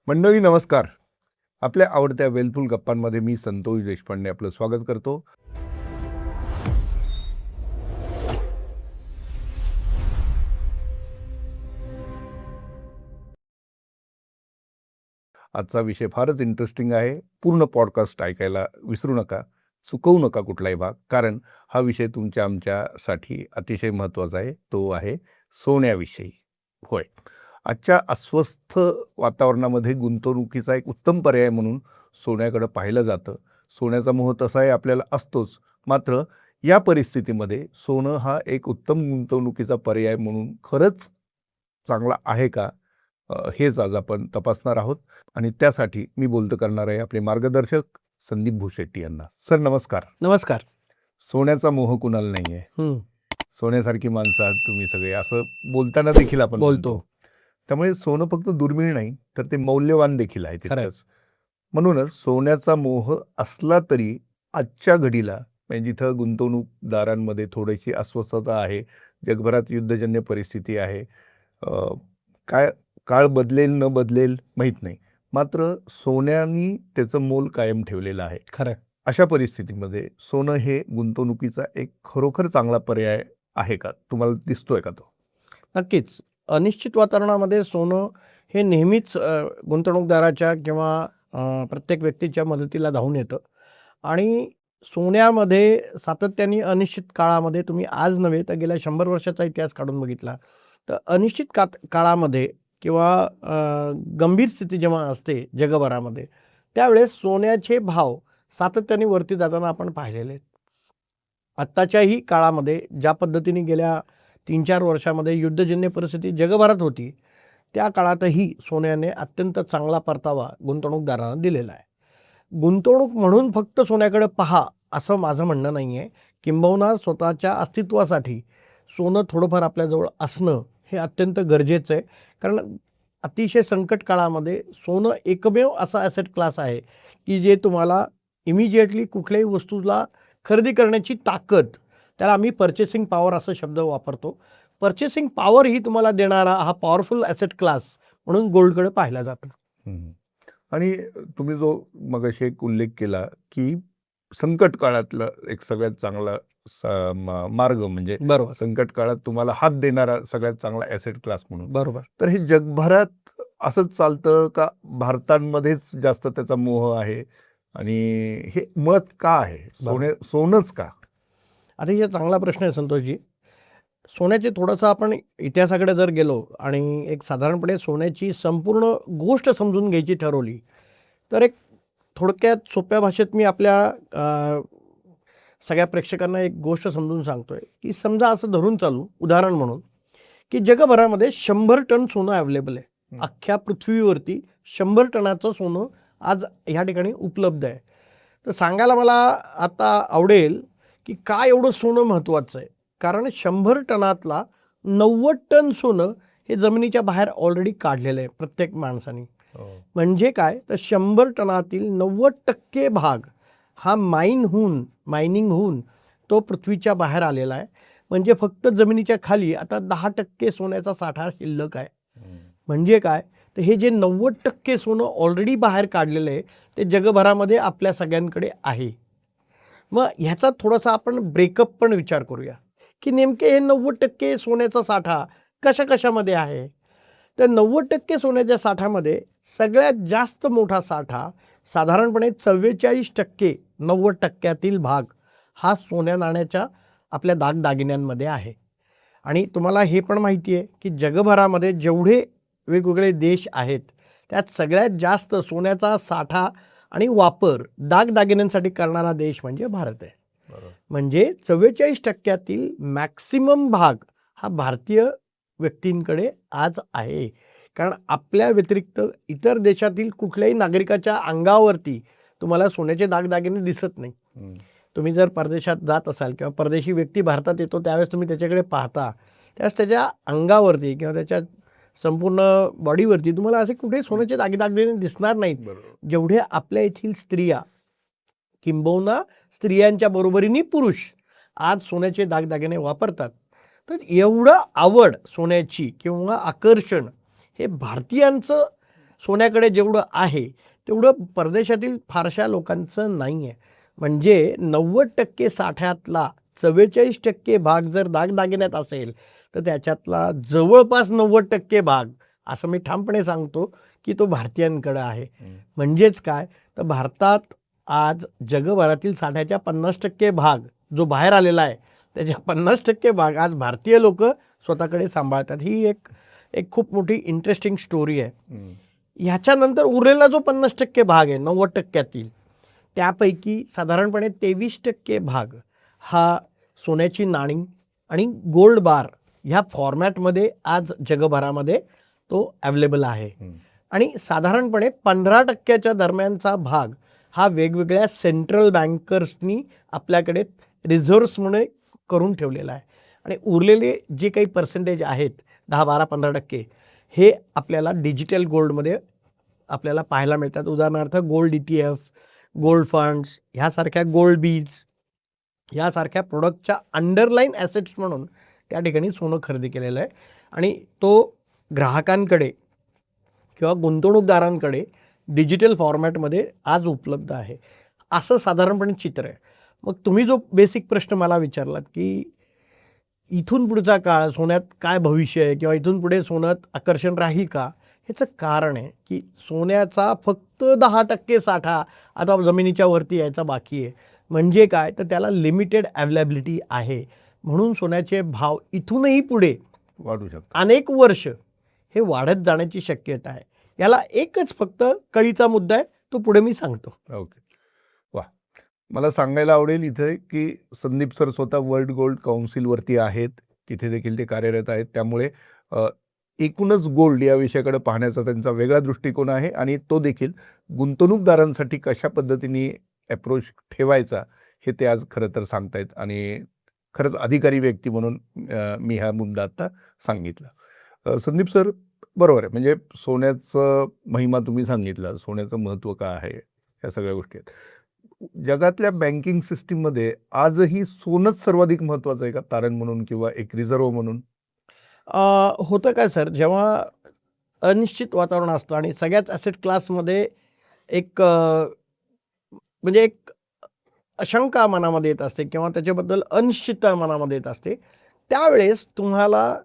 मंडळी नमस्कार. आपल्या आवडत्या वेलफुल गप्पांमध्ये मी संतोष देशपांडे आपलं स्वागत करतो. आजचा विषय फारच इंटरेस्टिंग आहे. पूर्ण पॉडकास्ट ऐकायला विसरू नका, चुकवू नका कुठलाही भाग, कारण हा विषय तुमच्या आमच्यासाठी अतिशय महत्त्वाचा आहे. तो आहे सोन्याविषयी. होय, आजच्या अस्वस्थ वातावरणामध्ये गुंतवणुकीचा एक उत्तम पर्याय म्हणून सोन्याकडे पाहिलं जातं. सोन्याचा मोह तसाही आपल्याला असतोच, मात्र या परिस्थितीमध्ये सोनं हा एक उत्तम गुंतवणुकीचा पर्याय म्हणून खरंच चांगला आहे का, हेच आज आपण तपासणार आहोत. आणि त्यासाठी मी बोलतो करणार आहे आपले मार्गदर्शक संदीप भुशेट्टी यांना. सर नमस्कार. नमस्कार. सोन्याचा मोह कुणाला नाही आहे. सोन्यासारखी माणसं आहात तुम्ही सगळे, असं बोलताना देखील आपण बोलतो. त्यामुळे सोनं फक्त दुर्मिळ नाही, तर ते मौल्यवान देखील आहे तितकंच. म्हणूनच सोन्याचा मोह असला तरी आजच्या घडीला, म्हणजे जिथं गुंतवणूकदारांमध्ये थोडीशी अस्वस्थता आहे, जगभरात युद्धजन्य परिस्थिती आहे, काय काळ बदलेल न बदलेल माहीत नाही, मात्र सोन्यानी त्याचं मोल कायम ठेवलेलं आहे. खरं. अशा परिस्थितीमध्ये सोनं हे गुंतवणुकीचा एक खरोखर चांगला पर्याय आहे का, तुम्हाला दिसतोय का तो? नक्कीच. अनिश्चित वातावरणामध्ये सोनं हे नेहमीच गुंतवणूकदाराच्या किंवा प्रत्येक व्यक्तीच्या मदतीला धावून येतं. आणि सोन्यामध्ये सातत्याने अनिश्चित काळामध्ये, तुम्ही आज नव्हे तर गेल्या 100 वर्षाचा इतिहास काढून बघितला तर अनिश्चित काळामध्ये किंवा गंभीर स्थिती जेव्हा असते जगभरामध्ये, त्यावेळेस सोन्याचे भाव सातत्याने वरती जाताना आपण पाहिलेले आहेत. आत्ताच्याही काळामध्ये ज्या पद्धतीने गेल्या 3-4 वर्षामध्ये युद्धजन्य परिस्थिती जगभरात होती, त्या काळातही सोन्याने अत्यंत चांगला परतावा गुंतवणूकदारांना दिलेला आहे. गुंतवणूक म्हणून फक्त सोन्याकडे पहा असं माझं म्हणणं नाही आहे. किंबहुना स्वतःच्या अस्तित्वासाठी सोनं थोडंफार आपल्याजवळ असणं हे अत्यंत गरजेचं आहे. कारण अतिशय संकट काळामध्ये सोनं एकमेव असा ॲसेट क्लास आहे की जे तुम्हाला इमिजिएटली कुठल्याही वस्तूला खरेदी करण्याची ताकद, त्याला आम्ही पर्चेसिंग पॉवर असा शब्द वापरतो. पर्चेसिंग पॉवर ही तुम्हाला देणारा हा पॉवरफुल ॲसेट क्लास म्हणून गोल्डकडे पाहिला जातो. आणि तुम्ही जो मगाशी एक उल्लेख केला की संकट काळातला एक सगळ्यात चांगला मार्ग म्हणजे बरोबर. संकट काळात तुम्हाला हात देणारा सगळ्यात चांगला ॲसेट क्लास म्हणून. बरोबर. तर हे जगभरात असंच चालतं का, भारतामध्येच जास्त त्याचा मोह आहे, आणि हे मुळात का आहे, सोनंच का? आता हे चांगला प्रश्न आहे संतोषजी. सोन्याचे थोडंसं आपण इतिहासाकडे जर गेलो आणि एक साधारणपणे सोन्याची संपूर्ण गोष्ट समजून घ्यायची ठरवली तर एक थोडक्यात सोप्या भाषेत मी आपल्या सगळ्या प्रेक्षकांना एक गोष्ट समजून सांगतोय की समजा असं धरून चालू, उदाहरण म्हणून, की जगभरामध्ये 100 टन सोनं अवेलेबल आहे. अख्ख्या पृथ्वीवरती 100 टनाचं सोनं आज ह्या ठिकाणी उपलब्ध आहे. तर सांगायला मला आता आवडेल की काय एवढं सोनं महत्त्वाचं आहे. कारण 100 टनातला 90 टन सोनं हे जमिनीच्या बाहेर ऑलरेडी काढलेलं आहे प्रत्येक माणसाने. म्हणजे काय, तर 100 टनातील 90% भाग हा मायनिंग होऊन तो पृथ्वीच्या बाहेर आलेला आहे. म्हणजे फक्त जमिनीच्या खाली आता 10% सोन्याचा साठा शिल्लक आहे. म्हणजे काय, तर हे जे 90% सोनं ऑलरेडी बाहेर काढलेलं आहे ते जगभरामध्ये आपल्या सगळ्यांकडे आहे. मग ह्याचा थोडासा आपण ब्रेकअप पण विचार करूया की नेमके हे 90% सोन्याचा साठा कशामध्ये आहे. तर 90% सोन्याच्या साठ्यामध्ये सगळ्यात जास्त मोठा साठा साधारणपणे 44% 90%तील भाग हा सोन्या नाण्याच्या आपल्या दागदागिन्यांमध्ये आहे. आणि तुम्हाला हे पण माहिती आहे की जगभरामध्ये जेवढे वेगवेगळे देश आहेत त्यात सगळ्यात जास्त सोन्याचा साठा आणि वापर दागदागिन्यांसाठी करणारा देश म्हणजे भारत आहे. म्हणजे 44%तील मॅक्सिमम भाग हा भारतीय व्यक्तींकडे आज आहे. कारण आपल्या व्यतिरिक्त इतर देशातील कुठल्याही नागरिकाच्या अंगावरती तुम्हाला सोन्याचे दागदागिने दिसत नाही. तुम्ही जर परदेशात जात असाल किंवा परदेशी व्यक्ती भारतात येतो त्यावेळेस तुम्ही त्याच्याकडे पाहता, त्यावेळेस त्याच्या अंगावरती किंवा त्याच्या संपूर्ण बॉडीवरती तुम्हाला असे कुठे सोन्याचे दागदागिने दिसणार नाहीत जेवढे आपल्या येथील स्त्रिया, किंबहुना स्त्रियांच्या बरोबरीने पुरुष आज सोन्याचे दागदागिने वापरतात. तर एवढं आवड सोन्याची किंवा आकर्षण हे भारतीयांचं सोन्याकडे जेवढं आहे तेवढं परदेशातील फारशा लोकांचं नाही आहे. म्हणजे 90% साठ्यातला 44% भाग जर दागदागिन्यात असेल तर त्याच्यातला जवळपास 90% भाग, असं मी ठामपणे सांगतो, की तो भारतीयांकडे आहे. म्हणजेच काय, तर भारतात आज जगभरातील साठ्याच्या 50% भाग जो बाहेर आलेला आहे त्याच्या 50% भाग आज भारतीय लोक स्वतःकडे सांभाळतात. ही एक एक खूप मोठी इंटरेस्टिंग स्टोरी आहे. ह्याच्यानंतर उरलेला जो 50% भाग आहे 90%तील, त्यापैकी साधारणपणे 23% भाग हा सोन्याची नाणी आणि गोल्ड बार ह्या फॉर्मॅटमध्ये आज जगभरामध्ये तो अवेलेबल आहे. आणि साधारणपणे 15%च्या दरम्यानचा भाग हा वेगवेगळ्या सेंट्रल बँकर्सनी आपल्याकडे रिझर्व्स म्हणून करून ठेवलेला आहे. आणि उरलेले जे काही पर्सेंटेज आहेत 10-12-15% हे आपल्याला डिजिटल गोल्डमध्ये आपल्याला पाहायला मिळतात. उदाहरणार्थ गोल्ड ETF, गोल्ड फंड्स ह्यासारख्या, गोल्ड बीज ह्यासारख्या प्रोडक्टच्या अंडरलाईन ॲसेट्स म्हणून त्या ठिकाणी सोनं खरेदी केलेलं आहे. आणि तो ग्राहकांकडे किंवा गुंतवणूकदारांकडे डिजिटल फॉर्मॅटमध्ये आज उपलब्ध आहे. असं साधारणपणे चित्र आहे. मग तुम्ही जो बेसिक प्रश्न मला विचारलात की इथून पुढचा काळ सोन्यात काय भविष्य आहे किंवा इथून पुढे सोन्यात आकर्षण राहील का, ह्याचं कारण आहे की सोन्याचा फक्त 10% साठा आता जमिनीच्या वरती यायचा बाकी आहे. म्हणजे काय, तर त्याला लिमिटेड अवेलेबिलिटी आहे. म्हणून सोन्याचे भाव इथूनही पुढे वाढू शकतो. अनेक वर्ष हे वाढत जाण्याची शक्यता आहे. याला एकच फक्त कळीचा मुद्दा आहे, तो पुढे मी सांगतो. ओके, वा. मला सांगायला आवडेल इथे की संदीप सर स्वतः वर्ल्ड गोल्ड काउन्सिलवरती आहेत, तिथे देखील ते कार्यरत आहेत. त्यामुळे एकूणच गोल्ड या विषयाकडे पाहण्याचा त्यांचा वेगळा दृष्टिकोन आहे आणि तो देखील गुंतवणूकदारांसाठी कशा पद्धतीने अप्रोच ठेवायचा हे ते आज खरं तर सांगतायत. आणि खरंच अधिकारी व्यक्ती म्हणून मी हा मुद्दा आता सांगितला. संदीप सर, बरोबर आहे, म्हणजे सोन्याचं महिमा तुम्ही सांगितला, सोन्याचं महत्त्व काय आहे, या सगळ्या गोष्टी आहेत. जगातल्या बँकिंग सिस्टीममध्ये आजही सोनंच सर्वाधिक महत्त्वाचं आहे का, तारण म्हणून किंवा एक रिझर्व्ह म्हणून? होतं काय सर, जेव्हा अनिश्चित वातावरण असतं आणि सगळ्याच ॲसेट क्लासमध्ये एक म्हणजे एक अशंका मनामध्ये येत असते किंवा त्याच्याबद्दल अनिश्चितता मनामध्ये येत असते, त्यावेळेस तुम्हाला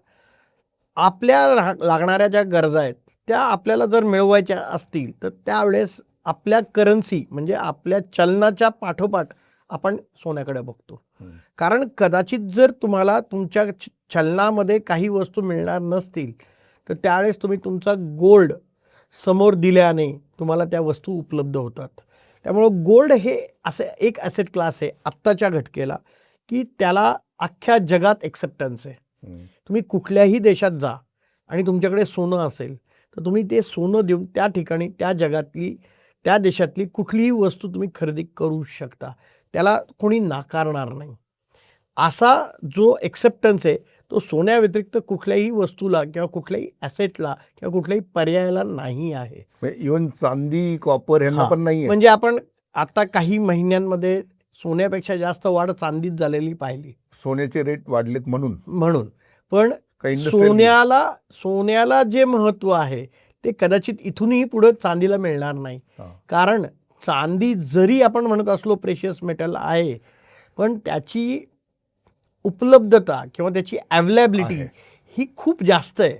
आपल्या लागणाऱ्या ज्या गरजा आहेत त्या आपल्याला जर मिळवायच्या असतील तर त्यावेळेस आपल्या करन्सी म्हणजे आपल्या चलनाच्या पाठोपाठ आपण सोन्याकडे बघतो. कारण कदाचित जर तुम्हाला तुमच्या चलनामध्ये काही वस्तू मिळणार नसतील तर त्यावेळेस तुम्ही तुमचा गोल्ड समोर दिल्याने तुम्हाला त्या वस्तू उपलब्ध होतात. त्यामुळं गोल्ड हे असं एक ॲसेट क्लास आहे आत्ताच्या घटकेला की त्याला अख्ख्या जगात एक्सेप्टन्स आहे. तुम्ही कुठल्याही देशात जा आणि तुमच्याकडे सोनं असेल तर तुम्ही ते सोनं देऊन त्या ठिकाणी त्या जगातली त्या देशातली कुठलीही वस्तू तुम्ही खरेदी करू शकता, त्याला कोणी नाकारणार नाही. असा जो एक्सेप्टन्स आहे तो सोन्याव्यतिरिक्त कुठल्याही वस्तूला किंवा कुठल्याही ॲसेटला किंवा कुठल्याही पर्यायाला नाही आहे. इव्हन चांदी, कॉपर ह्यांना पण नाही आहे. म्हणजे आपण आता काही महिन्यांमध्ये सोन्यापेक्षा जास्त वाढ चांदीत झालेली पाहिली. सोन्याचे रेट वाढलेत म्हणून. पण सोन्याला जे महत्त्व आहे ते कदाचित इथूनही पुढे चांदीला मिळणार नाही. कारण चांदी जरी आपण म्हणत असलो प्रेशियस मेटल आहे, पण त्याची उपलब्धता किंवा त्याची अवेलेबिलिटी ही खूप जास्त आहे,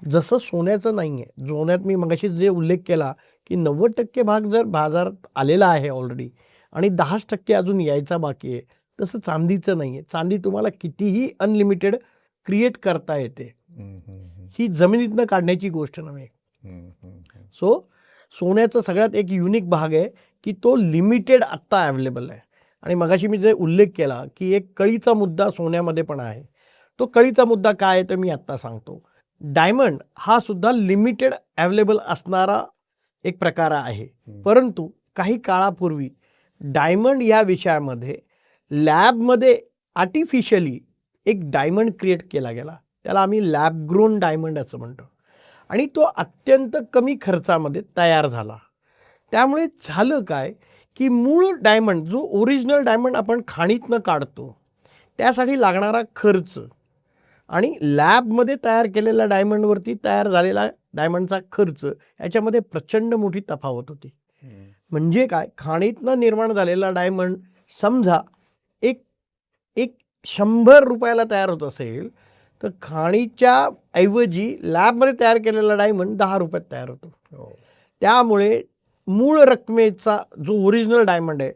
जसं सोन्याचं नाही आहे. सोन्यात मी मगाशी जे उल्लेख केला की 90% भाग जर बाजारात आलेला आहे ऑलरेडी आणि 10% अजून यायचा बाकी आहे, तसं चांदीचं नाही आहे. चांदी तुम्हाला कितीही अनलिमिटेड क्रिएट करता येते, ही जमिनीतनं काढण्याची गोष्ट नव्हे. सो सोन्याचं सगळ्यात एक युनिक भाग आहे की तो लिमिटेड आत्ता अवेलेबल आहे. आणि मगाशी मी जे उल्लेख केला की एक कळीचा मुद्दा सोन्यामध्ये पण आहे, तो कळीचा मुद्दा काय आहे तर मी आत्ता सांगतो. डायमंड हा सुद्धा लिमिटेड अवेलेबल असणारा एक प्रकार आहे. परंतु काही काळापूर्वी डायमंड या विषयामध्ये लॅबमध्ये आर्टिफिशियली एक डायमंड क्रिएट केला गेला, त्याला आम्ही लॅब ग्रोन डायमंड असं म्हणतो. आणि तो अत्यंत कमी खर्चामध्ये तयार झाला. त्यामुळे झालं काय की मूळ डायमंड जो ओरिजिनल डायमंड आपण खाणीतनं काढतो त्यासाठी लागणारा खर्च आणि लॅबमध्ये तयार केलेल्या डायमंडवरती तयार झालेला डायमंडचा खर्च याच्यामध्ये प्रचंड मोठी तफावत होती. म्हणजे काय, खाणीतनं निर्माण झालेला डायमंड समजा एक एक 100 रुपयाला तयार होत असेल, तर खाणीच्या ऐवजी लॅबमध्ये तयार केलेला डायमंड 10 रुपयात तयार होतो. त्यामुळे मूळ रकमेचा जो ओरिजिनल डायमंड आहे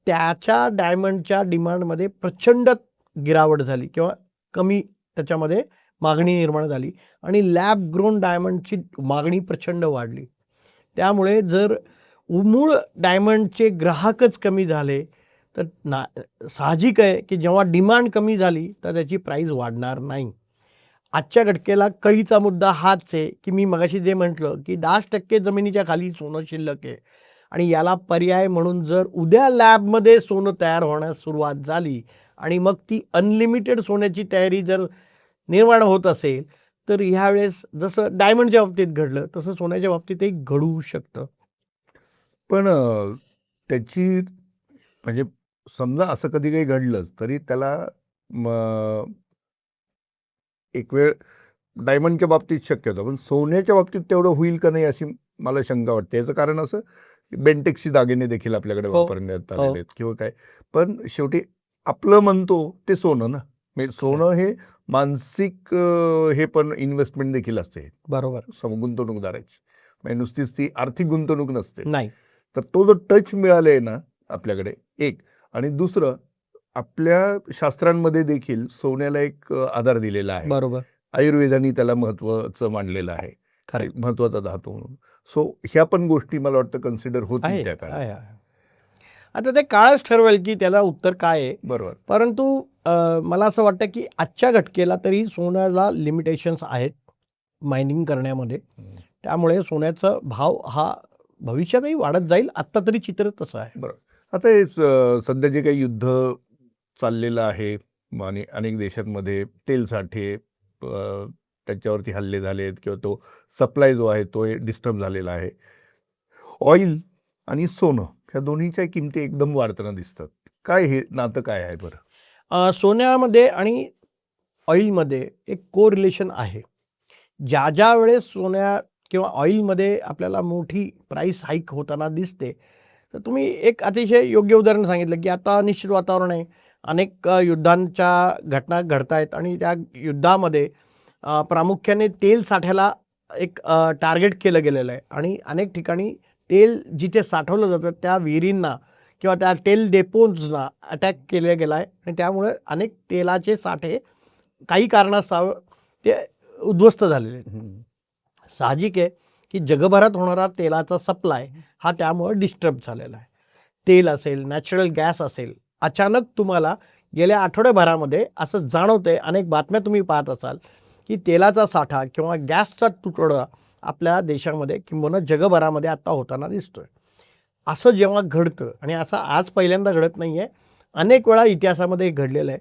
त्याच्या डायमंडच्या डिमांडमध्ये प्रचंड गिरावट झाली किंवा कमी त्याच्यामध्ये मागणी निर्माण झाली आणि लॅब ग्रोन डायमंडची मागणी प्रचंड वाढली. त्यामुळे जर मूळ डायमंडचे ग्राहकच कमी झाले तर साहजिक आहे की जेव्हा डिमांड कमी झाली तर त्याची प्राईस वाढणार नाही. आजच्या घटकेला कळीचा मुद्दा हाच आहे की मी मगाशी जे म्हटलं की 10% जमिनीच्या खाली सोनं शिल्लक आहे आणि याला पर्याय म्हणून जर उद्या लॅबमध्ये सोनं तयार होण्यास सुरुवात झाली आणि मग ती अनलिमिटेड सोन्याची तयारी जर निर्माण होत असेल तर ह्यावेळेस जसं डायमंडच्या बाबतीत घडलं तसं सोन्याच्या बाबतीतही घडू शकतं. पण त्याची म्हणजे समजा असं कधी काही घडलंच तरी त्याला एक वेळ डायमंडच्या बाबतीत शक्य होतं, पण सोन्याच्या बाबतीत तेवढं होईल का नाही अशी मला शंका वाटते. याचं कारण असं बेंटेक्सची दागिने देखील आपल्याकडे वापरण्यात आलेले आहेत किंवा काय, पण शेवटी आपलं म्हणतो ते सोनं ना, म्हणजे सोनं हे मानसिक हे पण इन्व्हेस्टमेंट देखील असते. बरोबर. गुंतवणूकदाराची म्हणजे नुसतीच ती आर्थिक गुंतवणूक नसते. नाही. तर तो जो टच मिळाले ना आपल्याकडे एक, आणि दुसरं आपल्या शास्त्रांमध्ये देखील सोन्याला एक आधार दिलेला आहे. बरोबर. आयुर्वेदाने त्याला महत्वाचं मानलेलं आहे, महत्वाचा धातू म्हणून. सो ह्या पण गोष्टी मला वाटतं कन्सिडर होतील त्या काळात. आता ते काळच ठरवेल की त्याला उत्तर काय आहे. बरोबर. परंतु मला असं वाटतं की आजच्या घटकेला तरी सोन्याला लिमिटेशन्स आहेत मायनिंग करण्यामध्ये. त्यामुळे सोन्याचा भाव हा भविष्यातही वाढत जाईल. आत्ता तरी चित्र तसं आहे. बरोबर. आता हे सध्या जे काही युद्ध चाललेलं आहे आणि अनेक देशांमध्ये तेल साठे त्याच्यावरती हल्ले झाले आहेत किंवा तो सप्लाय जो आहे तो डिस्टर्ब झालेला आहे. ऑइल आणि सोनं ह्या दोन्हीच्या किमती एकदम वाढताना दिसतात. काय हे नातं काय आहे बरं? सोन्यामध्ये आणि ऑइलमध्ये एक को रिलेशन आहे. ज्या वेळेस सोन्या किंवा ऑइलमध्ये आपल्याला मोठी प्राईस हाईक होताना दिसते, तर तुम्ही एक अतिशय योग्य उदाहरण सांगितलं की आता निश्चित वातावरण आहे. अनेक युद्धांच्या घटना घडत आहेत आणि त्या युद्धामध्ये प्रामुख्याने तेल साठ्याला एक टार्गेट केलं गेलेलं आहे आणि अनेक ठिकाणी तेल जिथे साठवलं जातं त्या विहिरींना किंवा त्या तेल डेपोजना अटॅक केला गेला आहे आणि त्यामुळे अनेक तेलाचे साठे काही कारणास्तव ते उद्ध्वस्त झालेले आहेत. साहजिक आहे की जगभरात होणारा तेलाचा सप्लाय हा त्यामुळे डिस्टर्ब झालेला आहे. तेल असेल, नॅचरल गॅस असेल, अचानक तुम्हाला गेल्या आठवड्याभरामध्ये असं जाणवतंय, अनेक बातम्या तुम्ही पाहत असाल की तेलाचा साठा किंवा गॅसचा तुटवडा आपल्या देशामध्ये किंवा जगभरामध्ये आता होताना दिसतोय. असं जेव्हा घडतं आणि असं आज पहिल्यांदा घडत नाही आहे, अनेक वेळा इतिहासामध्ये घडलेलं आहे.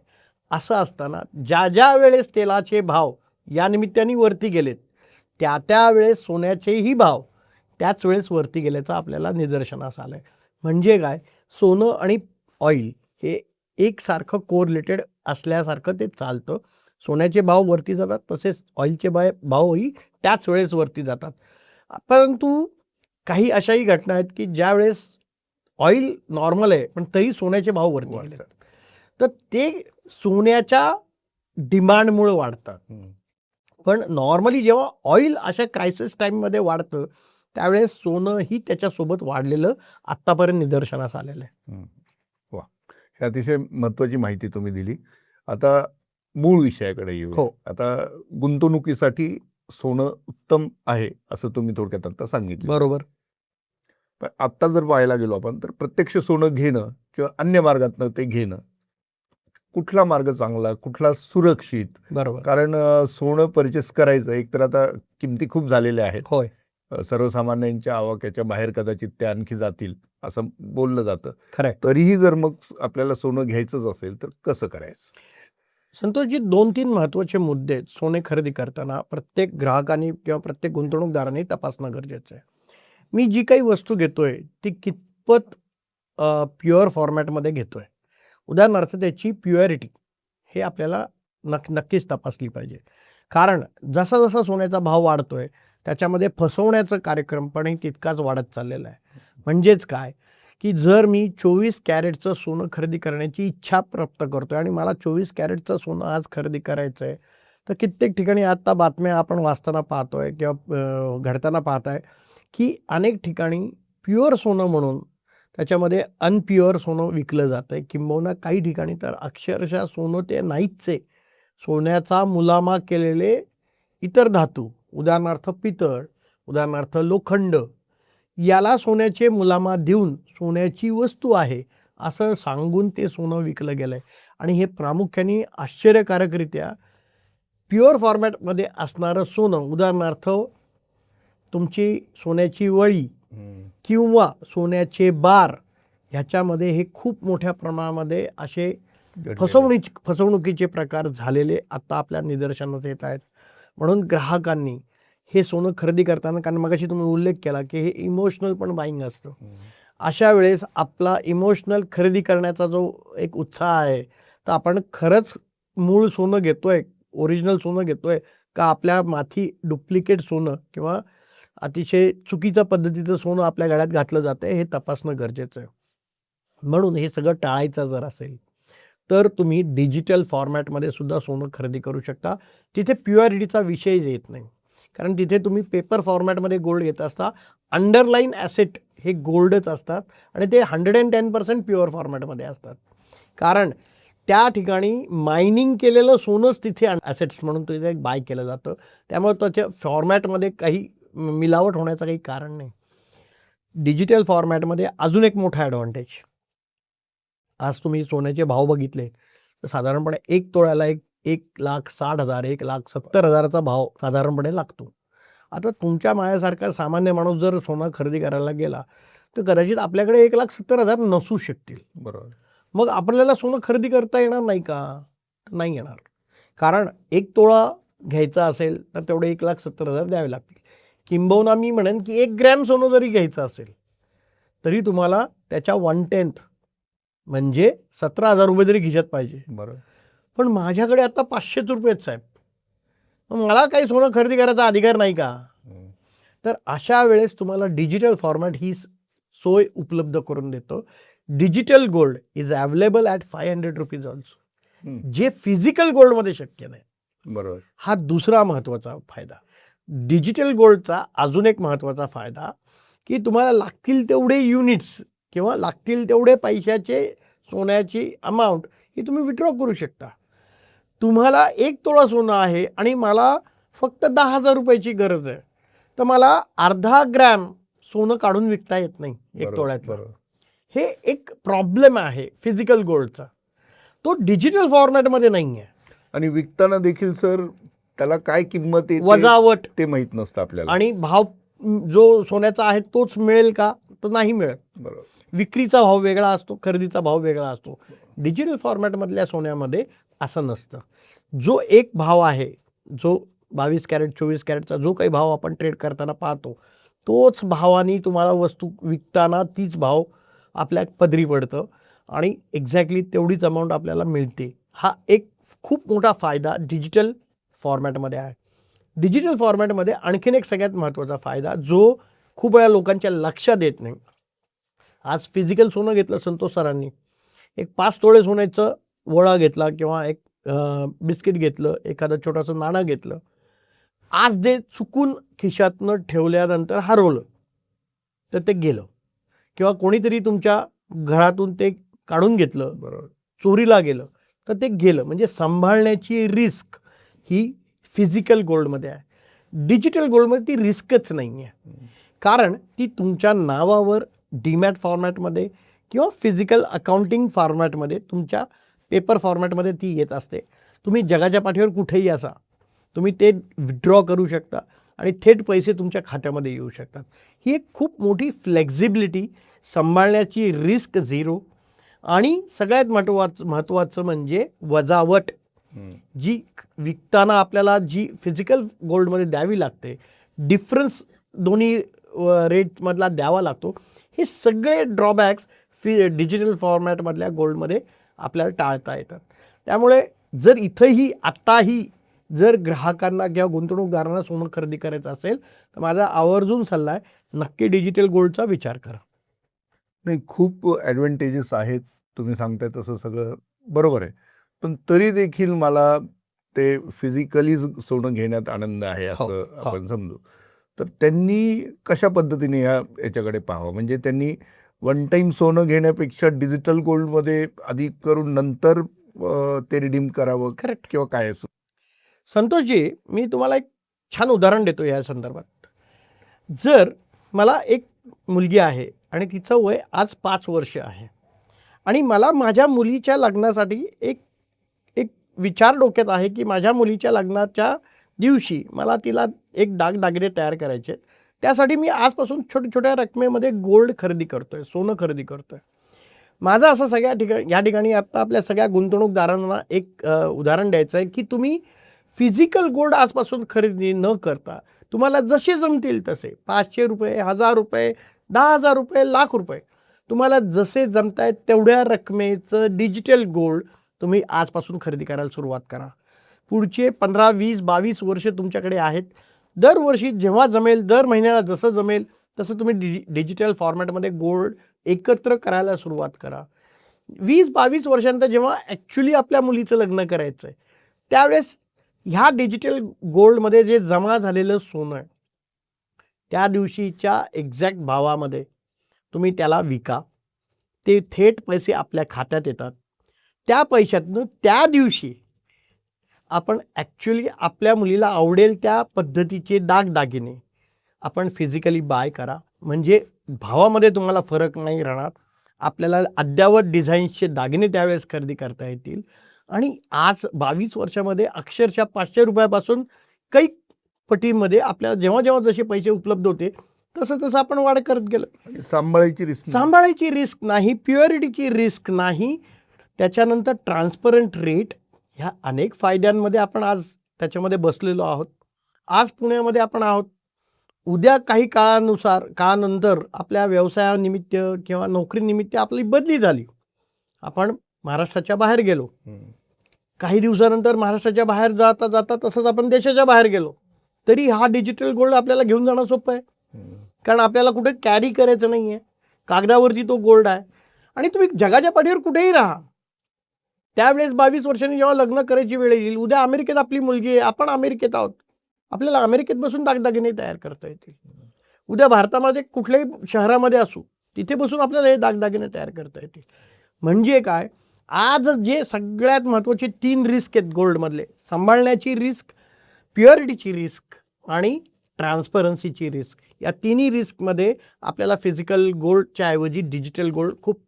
असं असताना ज्या वेळेस तेलाचे भाव या निमित्ताने वरती गेलेत त्या वेळेस सोन्याचेही भाव त्याच वेळेस वरती गेल्याचं आपल्याला निदर्शनास आलं आहे. म्हणजे काय, सोनं आणि ऑइल हे एकसारखं कोरिलेटेड असल्यासारखं ते चालतं. सोन्याचे भाव वरती जातात तसेच ऑइलचे भावही त्याच वेळेस वरती जातात. परंतु काही अशाही घटना आहेत की ज्या वेळेस ऑइल नॉर्मल आहे पण तरी सोन्याचे भाव वरती गेले, तर ते सोन्याच्या डिमांडमुळे वाढतात. पण नॉर्मली जेव्हा ऑइल अशा क्रायसिस टाईममध्ये वाढतं त्यावेळेस सोनंही त्याच्यासोबत वाढलेलं आत्तापर्यंत निदर्शनास आलेलं आहे. वा, हे अतिशय महत्त्वाची माहिती तुम्ही दिली. आता मूळ विषयाकडे येऊ. हो. आता गुंतवणुकीसाठी सोनं उत्तम आहे असं तुम्ही थोडक्यात आता सांगितलं. बरोबर. पण आत्ता जर पाहायला गेलो आपण तर प्रत्यक्ष सोनं घेणं किंवा अन्य मार्गातनं ते घेणं, कुठला मार्ग चांगला, कुठला सुरक्षित? बरोबर. कारण सोनं परचेस करायचं एकतर आता किमती खूप झालेल्या आहेत. होय. सर्वसामान्यांच्या आवाक्याच्या बाहेर कदाचित ते आणखी जातील असं बोललं जातं. खरंय. तरीही जर मग आपल्याला सोनं घ्यायचंच असेल तर कसं करायचं? संतोषजी, 2-3 महत्त्वाचे मुद्दे आहेत सोने खरेदी करताना प्रत्येक ग्राहकाने किंवा प्रत्येक गुंतवणूकदाराने तपासणं गरजेचं आहे. मी जी काही वस्तू घेतोय ती कितपत प्युअर फॉर्मॅटमध्ये घेतोय. उदाहरणार्थ त्याची प्युअरिटी हे आपल्याला नक्कीच तपासली पाहिजे. कारण जसा सोन्याचा भाव वाढतोय त्याच्यामध्ये फसवण्याचा कार्यक्रम पण तितकाच वाढत चाललेला आहे. म्हणजेच काय, की जर मी 24 कॅरेटचं सोनं खरेदी करण्याची इच्छा प्राप्त करतोय आणि मला 24 कॅरेटचं सोनं आज खरेदी करायचं आहे, तर कित्येक ठिकाणी आत्ता बातम्या आपण वाचताना पाहतोय किंवा घडताना पाहताय, की अनेक ठिकाणी प्युअर सोनं म्हणून त्याच्यामध्ये अनप्युअर सोनं विकलं जातं आहे. किंबहुना काही ठिकाणी तर अक्षरशः सोनं ते नाहीच आहे. सोन्याचा मुलामा केलेले इतर धातू, उदाहरणार्थ पितळ, उदाहरणार्थ लोखंड, याला सोन्याचे मुलामा देऊन सोन्याची वस्तू आहे असं सांगून ते सोनं विकलं गेलं आहे. आणि हे प्रामुख्याने आश्चर्यकारकरित्या प्युअर फॉर्मॅटमध्ये असणारं सोनं, उदाहरणार्थ तुमची सोन्याची वळी किंवा सोन्याचे बार, ह्याच्यामध्ये हे खूप मोठ्या प्रमाणामध्ये असे फसवणुकीचे प्रकार झालेले आत्ता आपल्या निदर्शनास येत आहेत. म्हणून ग्राहकांनी हे सोनं खरेदी करताना, कारण मगाशी तुम्ही उल्लेख केला की हे इमोशनल पण बाईंग असतं, अशा वेळेस आपला इमोशनल खरेदी करण्याचा जो एक उत्साह आहे, तर आपण खरंच मूळ सोनं घेतोय, ओरिजिनल सोनं घेतोय का आपल्या माथी डुप्लिकेट सोनं किंवा अतिशय चुकीच्या पद्धतीचं सोनं आपल्या गळ्यात घातलं जातं आहे, हे तपासणं गरजेचं आहे. म्हणून हे सगळं टाळायचं जर असेल तर तुम्ही डिजिटल फॉर्मॅटमध्ये सुद्धा सोनं खरेदी करू शकता. तिथे प्युअरिटीचा विषय येत नाही, कारण तिथे तुम्ही पेपर फॉर्मॅटमध्ये गोल्ड घेत असता. अंडरलाईन ॲसेट हे गोल्डच असतात आणि ते 110% प्युअर फॉर्मॅटमध्ये असतात, कारण त्या ठिकाणी मायनिंग केलेलं सोनंच तिथे ॲसेट्स म्हणून तिथे बाय केलं जातं. त्यामुळे त्याच्या फॉर्मॅटमध्ये काही मिलावट होण्याचं काही कारण नाही. डिजिटल फॉर्मॅटमध्ये अजून एक मोठा ॲडव्हान्टेज, आज तुम्ही सोन्याचे भाव बघितले तर साधारणपणे 1 तोळ्याला 1,60,000 1,70,000चा भाव साधारणपणे लागतो. आता तुमच्या माझ्यासारखा सामान्य माणूस जर सोनं खरेदी करायला गेला तर कदाचित आपल्याकडे 1,70,000 नसू शकतील. बरोबर. मग आपल्याला सोनं खरेदी करता येणार नाही का? नाही येणार, कारण 1 तोळा घ्यायचा असेल तर तेवढे 1,70,000 द्यावे लागतील. किंबहुना मी म्हणेन की 1 ग्रॅम सोनं जरी घ्यायचं असेल तरी तुम्हाला त्याच्या 1/10 म्हणजे 17,000 रुपये तरी खिशात पाहिजे. बरोबर. पण माझ्याकडे आता 500 रुपये आहेत साहेब, मग मला काही सोनं खरेदी करायचा अधिकार नाही का? तर अशा वेळेस तुम्हाला डिजिटल फॉर्मॅट ही सोय उपलब्ध करून देतो. Digital gold is available at 500 rupees also, जे फिजिकल गोल्डमध्ये शक्य नाही. बरोबर. हा दुसरा महत्त्वाचा फायदा. डिजिटल गोल्डचा अजून एक महत्त्वाचा फायदा, की तुम्हाला लागतील तेवढे युनिट्स किंवा लागतील तेवढे पैशाचे सोन्याची अमाऊंट ही तुम्ही विड्रॉ करू शकता. तुम्हाला 1 तोळा सोनं आहे आणि मला फक्त 10,000 रुपयाची गरज आहे, तर मला अर्धा ग्रॅम सोनं काढून विकता येत नाही 1 तोळ्याचं. हे एक प्रॉब्लेम आहे फिजिकल गोल्डचा, तो डिजिटल फॉर्मॅटमध्ये नाही आहे. आणि विकताना देखील सर त्याला काय किंमत येते वजावट ते माहीत नसतं आपल्याला. आणि भाव जो सोन्याचा आहे तोच मिळेल का, तर नाही मिळत. बरोबर. विक्रीचा भाव वेगळा असतो, खरेदीचा भाव वेगळा असतो. डिजिटल फॉर्मॅटमधल्या सोन्यामध्ये असं नसतं. जो एक भाव आहे, जो 22 कॅरेट 24 कॅरेटचा जो काही भाव आपण ट्रेड करताना पाहतो, तोच भावाने तुम्हाला वस्तू विकताना तीच भाव आपल्या पदरी पडतं आणि एक्झॅक्टली तेवढीच अमाऊंट आपल्याला मिळते. हा एक खूप मोठा फायदा डिजिटल फॉर्मॅटमध्ये आहे. डिजिटल फॉर्मॅटमध्ये आणखीन एक सगळ्यात महत्त्वाचा फायदा जो खूप वेळा लोकांच्या लक्षात येत नाही. आज फिजिकल सोनं घेतलं संतोष सरांनी, एक 5 तोळे सोन्याचं वळा घेतला किंवा एक बिस्किट घेतलं, एखादं छोटंसं नाणं घेतलं. आज जे चुकून खिशातनं ठेवल्यानंतर हरवलं तर ते गेलं, किंवा कोणीतरी तुमच्या घरातून ते काढून घेतलं, बरोबर. चोरीला गेलं तर ते गेलं. म्हणजे सांभाळण्याची रिस्क ही फिजिकल गोल्डमध्ये आहे. डिजिटल गोल्डमध्ये ती रिस्कच नाही आहे, कारण ती तुमच्या नावावर डीमॅट फॉर्मॅटमध्ये किंवा फिजिकल अकाउंटिंग फॉर्मॅटमध्ये तुमच्या पेपर फॉर्मॅटमध्ये ती येत असते. तुम्ही जगाच्या पाठीवर कुठेही असा, तुम्ही ते विड्रॉ करू शकता आणि थेट पैसे तुमच्या खात्यामध्ये येऊ शकतात. ही एक खूप मोठी फ्लेक्झिबिलिटी, सांभाळण्याची रिस्क झिरो, आणि सगळ्यात महत्त्वाचं म्हणजे वजावट जी विकताना आपल्याला जी फिजिकल गोल्डमध्ये द्यावी लागते, डिफरन्स दोन्ही रेटमधला द्यावा लागतो. हे सगळे ड्रॉबॅक्स डिजिटल फॉर्मॅटमधल्या गोल्डमध्ये आपल्याला टाळता येतात. त्यामुळे जर इथंही आत्ताही जर ग्राहकांना किंवा गुंतवणूकदारांना सोनं खरेदी करायचं असेल तर माझा आवर्जून सल्ला आहे, नक्की डिजिटल गोल्डचा विचार करा. नाही, खूप ॲडव्हांटेजेस आहेत. तुम्ही सांगताय तसं सगळं बरोबर आहे. पण तरी देखील मला ते फिजिकली सोनं घेण्यात आनंद आहे हो, असं हो. आपण समजू. तर त्यांनी कशा पद्धतीने याच्याकडे पाहावं? म्हणजे त्यांनी वन टाईम सोनं घेण्यापेक्षा डिजिटल गोल्डमध्ये आधी करून नंतर ते रिडीम करावं करेक्ट. किंवा काय असं? संतोषजी, मी तुम्हाला एक छान उदाहरण देतो या संदर्भात. जर मला एक मुलगी आहे आणि तिचं वय आज 5 वर्ष आहे आणि मला माझ्या मुलीच्या लग्नासाठी एक एक विचार डोक्यात आहे, की माझ्या मुलीच्या लग्नाच्या दिवशी मला तिला एक दागदागिने तयार करायचे आहेत. त्यासाठी मी आजपासून छोट्या-छोट्या रकमेमध्ये गोल्ड खरेदी करतोय, सोनं खरेदी करतोय. माझं असं या ठिकाणी आत्ता आपल्या सगळ्या गुंतवणूकदारांना एक उदाहरण द्यायचं आहे, की तुम्ही फिजिकल गोल्ड आजपासून खरेदी न करता तुम्हाला जसे जमतील तसे ₹500, ₹1000, ₹10,000, ₹1,00,000 तुम्हाला जसे जमतायत तेवढ्या रकमेचं डिजिटल गोल्ड तुम्ही आजपासून खरेदी करायला सुरुवात करा. पुढचे 15, 20, 22 वर्ष तुमच्याकडे आहेत. दरवर्षी जेव्हा जमेल, दर महिन्याला जसं जमेल तसं तुम्ही डिजिटल फॉर्मॅटमध्ये गोल्ड एकत्र करायला सुरुवात करा. 20-22 वर्षानंतर जेव्हा ॲक्च्युली आपल्या मुलीचं लग्न करायचं आहे, त्यावेळेस ह्या डिजिटल गोल्डमध्ये जे जमा झालेलं सोनं आहे, त्या दिवशीच्या एक्झॅक्ट भावामध्ये तुम्ही त्याला विका. ते थेट पैसे आपल्या खात्यात येतात. त्या पैशातनं त्या दिवशी आपण ॲक्च्युली आपल्या मुलीला आवडेल त्या पद्धतीचे दागदागिने आपण फिजिकली बाय करा. म्हणजे भावामध्ये तुम्हाला फरक नाही राहणार. आपल्याला अद्ययावत डिझाईन्सचे दागिने त्यावेळेस खरेदी करता येतील आणि आज 22 वर्षामध्ये अक्षरशः ₹500 पासून कैक पटीमध्ये आपल्याला जेव्हा जसे पैसे उपलब्ध होते तसं आपण वाढ करत गेलो. आणि सांभाळायची रिस्क नाही. सांभाळायची रिस्क नाही, प्युअरिटीची रिस्क नाही. त्याच्यानंतर ट्रान्सपरंट रेट, ह्या अनेक फायद्यांमध्ये आपण आज त्याच्यामध्ये बसलेलो आहोत. आज पुण्यामध्ये आपण आहोत. उद्या काही काळानंतर आपल्या व्यवसायानिमित्त किंवा नोकरीनिमित्त आपली बदली झाली. आपण महाराष्ट्राच्या बाहेर गेलो. काही दिवसानंतर महाराष्ट्राच्या बाहेर जाता तसंच आपण देशाच्या बाहेर गेलो. तरी हा डिजिटल गोल्ड आपल्याला घेऊन जाणं सोपं आहे. कारण आपल्याला कुठे कॅरी करायचं नाही आहे. कागदावरती तो गोल्ड आहे आणि तुम्ही जगाच्या पाठीवर कुठेही राहा. त्यावेळेस 22 वर्षांनी जेव्हा लग्न करायची वेळ येईल, उद्या अमेरिकेत आपली मुलगी आहे, आपण अमेरिकेत आहोत. आपल्याला अमेरिकेत बसून दागदागिने तयार करता येतील. उद्या भारतामध्ये कुठल्याही शहरामध्ये असू, तिथे बसून आपल्याला हे दागदागिने तयार करता येतील. म्हणजे काय, आज जे सगळ्यात महत्त्वाचे 3 रिस्क आहेत गोल्डमधले, सांभाळण्याची रिस्क, प्युअरिटीची रिस्क आणि ट्रान्सपरन्सीची रिस्क. या तिन्ही रिस्कमध्ये आपल्याला फिजिकल गोल्डच्या ऐवजी डिजिटल गोल्ड खूप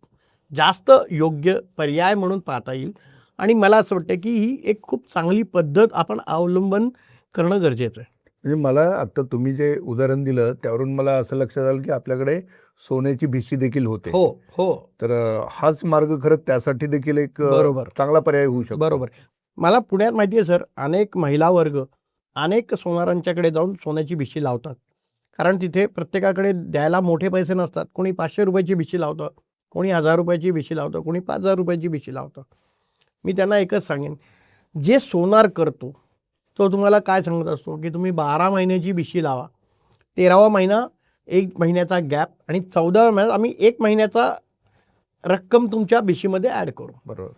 जास्त योग्य पर्याय म्हणून पाहता येईल आणि मला असं वाटतं की ही एक खूप चांगली पद्धत आपण अवलंबन करणं गरजेचं आहे. म्हणजे मला आता तुम्ही जे उदाहरण दिलं त्यावरून मला असं लक्षात आलं की आपल्याकडे सोन्याची भिशी देखील होते. हो. तर हाच मार्ग खरंच त्यासाठी देखील एक बरोबर. चांगला पर्याय होऊ शकतो. बरोबर. मला पुण्यात माहिती आहे सर, अनेक महिला वर्ग अनेक सोनारांच्याकडे जाऊन सोन्याची भिशी लावतात. कारण तिथे प्रत्येकाकडे द्यायला मोठे पैसे नसतात. कोणी ₹500 भिशी लावतं, कोणी ₹1000 भिशी लावतं, कोणी ₹5000 भिशी लावतं. मी त्यांना एकच सांगेन, जे सोनार करतो तो तुम्हाला काय सांगत असतो की तुम्ही 12 महिन्याची भिशी लावा. 13वा महिना 1 महिन्याचा गॅप आणि 14व्या महिन्यात आम्ही 1 महिन्याचा रक्कम तुमच्या भिशीमध्ये ॲड करू. बरोबर.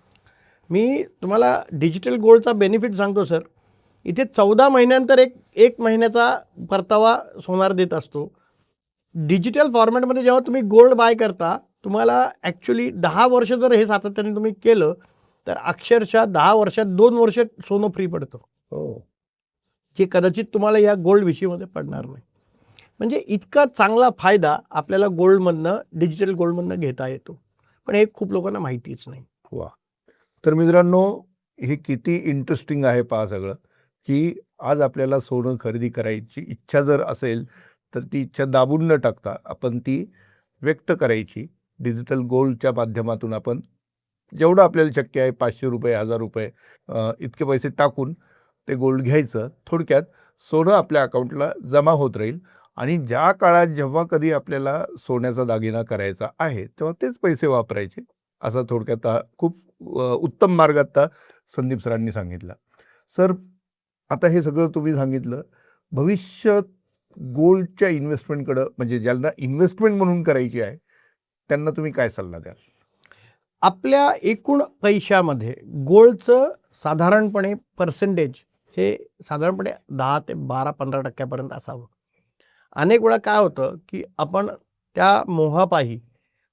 मी तुम्हाला डिजिटल गोल्डचा बेनिफिट सांगतो सर. इथे 14 महिन्यानंतर एक महिन्याचा परतावा सोनार देत असतो. डिजिटल फॉर्मॅटमध्ये जेव्हा तुम्ही गोल्ड बाय करता, तुम्हाला ॲक्च्युली 10 वर्ष जर हे सातत्याने तुम्ही केलं तर अक्षरशः 10 वर्षात 2 वर्ष सोनं फ्री पडतं. हो. जे कदाचित तुम्हाला या गोल्ड भिशीमध्ये पडणार नाही. म्हणजे इतका चांगला फायदा आपल्याला गोल्डमधनं, डिजिटल गोल्डमधनं घेता येतो. पण हे खूप लोकांना माहितीच नाही. वा. तर मित्रांनो, हे किती इंटरेस्टिंग आहे पहा सगळं, की आज आपल्याला सोनं खरेदी करायची इच्छा जर असेल तर ती इच्छा दाबून न टाकता आपण ती व्यक्त करायची. डिजिटल गोल्डच्या माध्यमातून आपण जेवढं आपल्याला शक्य आहे ₹500, ₹1000 इतके पैसे टाकून ते गोल्ड घ्यायचं. थोडक्यात सोनं आपल्या अकाउंटला जमा होत राहील आणि ज्या काळात जेव्हा कधी आपल्याला सोन्याचा दागिना करायचा आहे तेव्हा तेच पैसे वापरायचे. असा थोडक्यात हा खूप उत्तम मार्ग आता संदीप सरांनी सांगितला. सर, आता हे सगळं तुम्ही सांगितलं. भविष्यात गोल्डच्या इन्व्हेस्टमेंटकडं म्हणजे ज्यांना इन्व्हेस्टमेंट म्हणून करायची आहे, त्यांना तुम्ही काय सल्ला द्याल? आपल्या एकूण पैशामध्ये गोल्डचं साधारणपणे पर्सेंटेज हे साधारणपणे 10 ते 12-15% असावं. अनेक वेळा काय होतं, की आपण त्या मोहापायी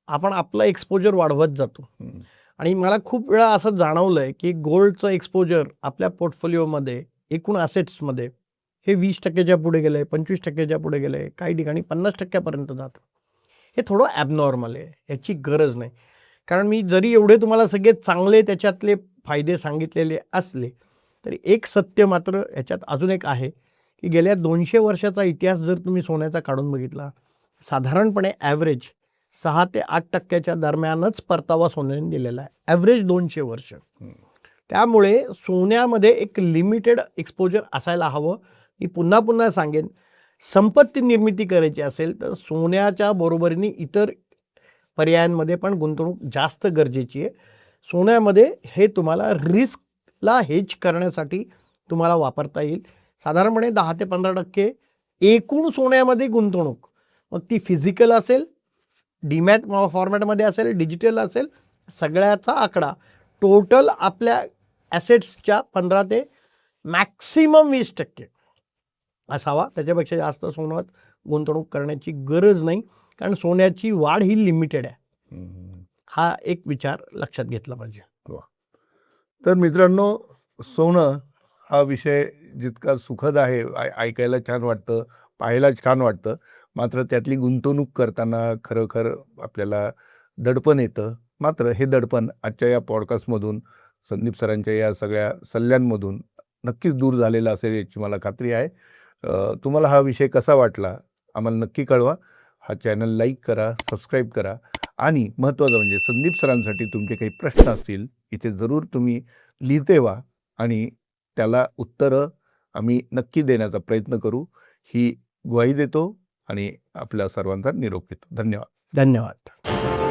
आपण आपलं एक्सपोजर वाढवत जातो. हं. आणि मला खूप वेळा असं जाणवलंय, की गोल्डचं एक्सपोजर आपल्या पोर्टफोलिओमध्ये, एकूण असेट्समध्ये हे 20% पुढे गेलंय, 25% पुढे गेलंय, काही ठिकाणी 50% पर्यंत जातं. हे थोडं ॲबनॉर्मल आहे. याची गरज नाही. कारण मी जरी एवढे तुम्हाला सगळे चांगले त्याच्यातले फायदे सांगितलेले असले, तरी एक सत्य मात्र ह्याच्यात अजून एक आहे, की गेल्या 200 वर्षाचा इतिहास जर तुम्ही सोन्याचा काढून बघितला, साधारणपणे ॲव्हरेज 6 ते 8% दरम्यानच परतावा सोन्याने दिलेला आहे. ॲव्हरेज 200 वर्ष. त्यामुळे सोन्यामध्ये एक लिमिटेड एक्सपोजर असायला हवं. मी पुन्हा पुन्हा सांगेन, संपत्ती निर्मिती करायची असेल तर सोन्याच्या बरोबरीने इतर पर्यायांमध्ये पण गुंतवणूक जास्त गरजेची आहे. सोन्यामध्ये हे तुम्हाला रिस्कला हेज करण्यासाठी तुम्हाला वापरता येईल. साधारणपणे 10 ते 15% एकूण सोन्यामध्ये गुंतवणूक, मग ती फिजिकल असेल, डीमॅट फॉर्मॅटमध्ये असेल, डिजिटल असेल, सगळ्याचा आकडा टोटल आपल्या ॲसेट्सच्या 15 ते मॅक्सिमम 20% असावा. त्याच्यापेक्षा जास्त सोन्यात गुंतवणूक करण्याची गरज नाही. कारण सोन्याची वाढ ही लिमिटेड आहे. हं. हा एक विचार लक्षात घेतला पाहिजे. वाह! तर मित्रांनो, सोनं हा विषय जितका सुखद आहे, ऐकायला छान वाटतं, पाहायला छान वाटतं. मात्र त्यातली गुंतवणूक करताना खरोखर आपल्याला दडपण येतं. मात्र हे दडपण आजच्या या पॉडकास्टमधून, संदीप सरांच्या या सगळ्या सल्ल्यांमधून नक्कीच दूर झालेलं असेल याची मला खात्री आहे. तुम्हाला हा विषय कसा वाटला आम्हाला नक्की कळवा. हा चॅनल लाईक करा, सबस्क्राईब करा आणि महत्त्वाचं म्हणजे संदीप सरांसाठी तुमचे काही प्रश्न असतील, इथे जरूर तुम्ही लिहिते व्हा आणि त्याला उत्तरं आम्ही नक्की देण्याचा प्रयत्न करू, ही ग्वाही देतो आणि आपल्या सर्वांचा निरोप घेतो. धन्यवाद. धन्यवाद.